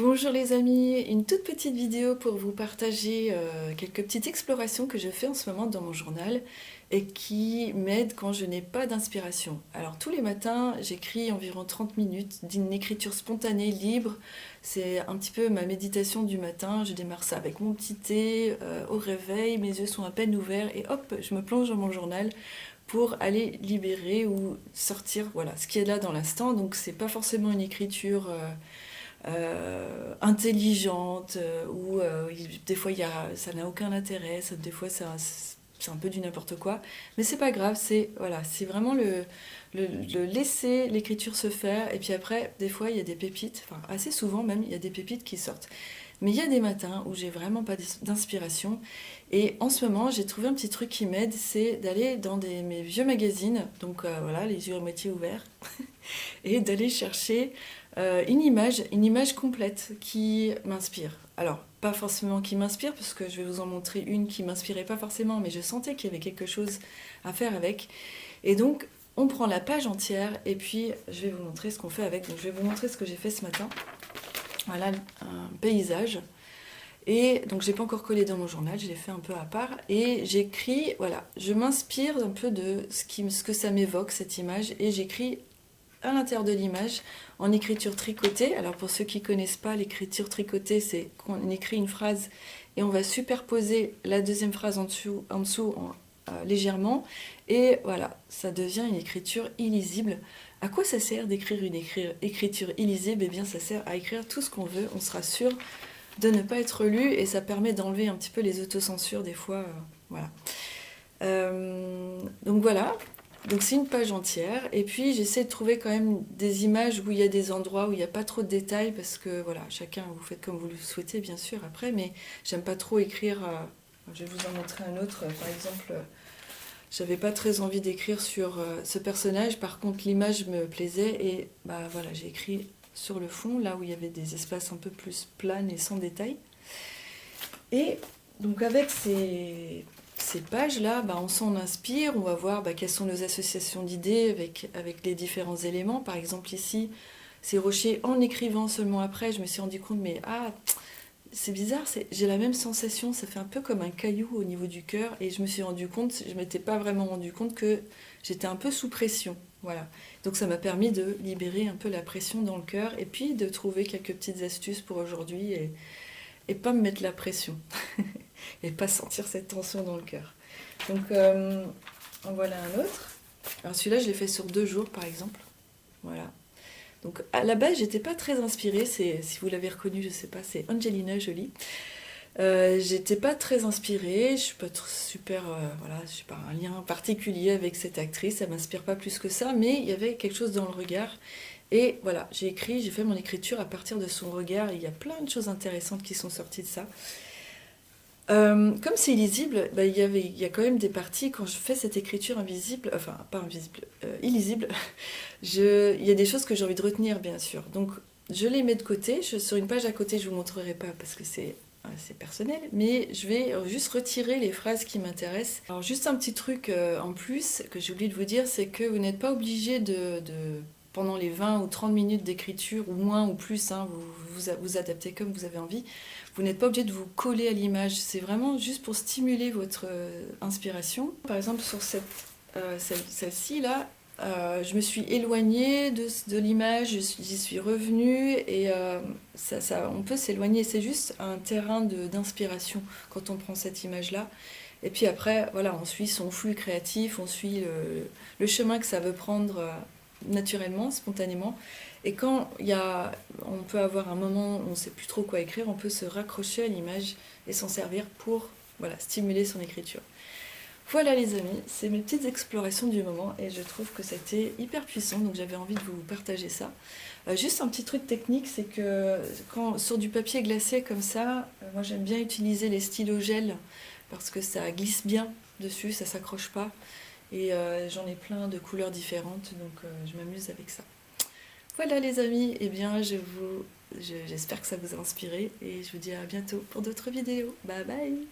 Bonjour les amis, une toute petite vidéo pour vous partager quelques petites explorations que je fais en ce moment dans mon journal et qui m'aident quand je n'ai pas d'inspiration. Alors tous les matins, j'écris environ 30 minutes d'une écriture spontanée, libre. C'est un petit peu ma méditation du matin. Je démarre ça avec mon petit thé au réveil, mes yeux sont à peine ouverts et hop, je me plonge dans mon journal pour aller libérer ou sortir voilà, ce qui est là dans l'instant. Donc c'est pas forcément une écriture intelligente, ou des fois ça n'a aucun intérêt, des fois c'est un peu du n'importe quoi, mais c'est pas grave, voilà, c'est vraiment le laisser l'écriture se faire, et puis après, des fois il y a des pépites, enfin assez souvent même, il y a des pépites qui sortent. Mais il y a des matins où j'ai vraiment pas d'inspiration, et en ce moment j'ai trouvé un petit truc qui m'aide, c'est d'aller dans mes vieux magazines, donc voilà, les yeux à moitié ouverts, et d'aller chercher une image complète qui m'inspire. Alors, pas forcément qui m'inspire, parce que je vais vous en montrer une qui m'inspirait pas forcément, mais je sentais qu'il y avait quelque chose à faire avec. Et donc, on prend la page entière, et puis je vais vous montrer ce qu'on fait avec. Donc, je vais vous montrer ce que j'ai fait ce matin. Voilà, un paysage. Et donc, j'ai pas encore collé dans mon journal, je l'ai fait un peu à part. Et j'écris, voilà, je m'inspire un peu de ce que ça m'évoque, cette image, et j'écris à l'intérieur de l'image en écriture tricotée. Alors pour ceux qui ne connaissent pas, l'écriture tricotée, c'est qu'on écrit une phrase et on va superposer la deuxième phrase en dessous légèrement, et voilà, ça devient une écriture illisible. À quoi ça sert d'écrire une écriture illisible? Eh bien ça sert à écrire tout ce qu'on veut, on sera sûr de ne pas être lu, et ça permet d'enlever un petit peu les autocensures des fois, voilà. Donc voilà, donc c'est une page entière, et puis j'essaie de trouver quand même des images où il y a des endroits où il n'y a pas trop de détails, parce que voilà, chacun vous faites comme vous le souhaitez bien sûr après, mais j'aime pas trop écrire, je vais vous en montrer un autre, par exemple, j'avais pas très envie d'écrire sur ce personnage, par contre l'image me plaisait, et bah voilà, j'ai écrit sur le fond, là où il y avait des espaces un peu plus planes et sans détails. Et donc avec ces pages-là, bah, on s'en inspire, on va voir quelles sont nos associations d'idées avec les différents éléments. Par exemple ici, ces rochers, en écrivant seulement après, je me suis rendu compte, mais c'est bizarre, j'ai la même sensation, ça fait un peu comme un caillou au niveau du cœur, et je me suis rendu compte, je m'étais pas vraiment rendu compte que j'étais un peu sous pression. Voilà. Donc ça m'a permis de libérer un peu la pression dans le cœur, et puis de trouver quelques petites astuces pour aujourd'hui, et pas me mettre la pression. Et pas sentir cette tension dans le cœur. Donc en voilà un autre. Alors celui-là, je l'ai fait sur 2 jours par exemple. Voilà. Donc à la base, j'étais pas très inspirée. Si vous l'avez reconnu, je sais pas, c'est Angelina Jolie. J'étais pas très inspirée. Je suis pas super, voilà, je suis pas un lien particulier avec cette actrice. Ça m'inspire pas plus que ça, mais il y avait quelque chose dans le regard. Et voilà, j'ai fait mon écriture à partir de son regard. Et il y a plein de choses intéressantes qui sont sorties de ça. Comme c'est illisible, il y a quand même des parties, quand je fais cette écriture invisible, enfin pas invisible, illisible, il y a des choses que j'ai envie de retenir bien sûr. Donc je les mets de côté, sur une page à côté je ne vous montrerai pas parce que c'est personnel, mais je vais juste retirer les phrases qui m'intéressent. Alors juste un petit truc en plus que j'ai oublié de vous dire, c'est que vous n'êtes pas obligé pendant les 20 ou 30 minutes d'écriture, ou moins ou plus, hein, vous adaptez comme vous avez envie. Vous n'êtes pas obligé de vous coller à l'image, c'est vraiment juste pour stimuler votre inspiration. Par exemple, sur celle-ci là, je me suis éloignée de l'image, j'y suis revenue, et on peut s'éloigner, c'est juste un terrain d'inspiration quand on prend cette image-là. Et puis après, voilà, on suit son flux créatif, on suit le chemin que ça veut prendre naturellement, spontanément. Et quand on peut avoir un moment où on ne sait plus trop quoi écrire, on peut se raccrocher à l'image et s'en servir pour voilà, stimuler son écriture. Voilà les amis, c'est mes petites explorations du moment, et je trouve que c'était hyper puissant, donc j'avais envie de vous partager ça. Juste un petit truc technique, c'est que sur du papier glacé comme ça, moi j'aime bien utiliser les stylos gel parce que ça glisse bien dessus, ça s'accroche pas, et j'en ai plein de couleurs différentes, donc je m'amuse avec ça. Voilà les amis, eh bien j'espère que ça vous a inspiré, et je vous dis à bientôt pour d'autres vidéos. Bye bye!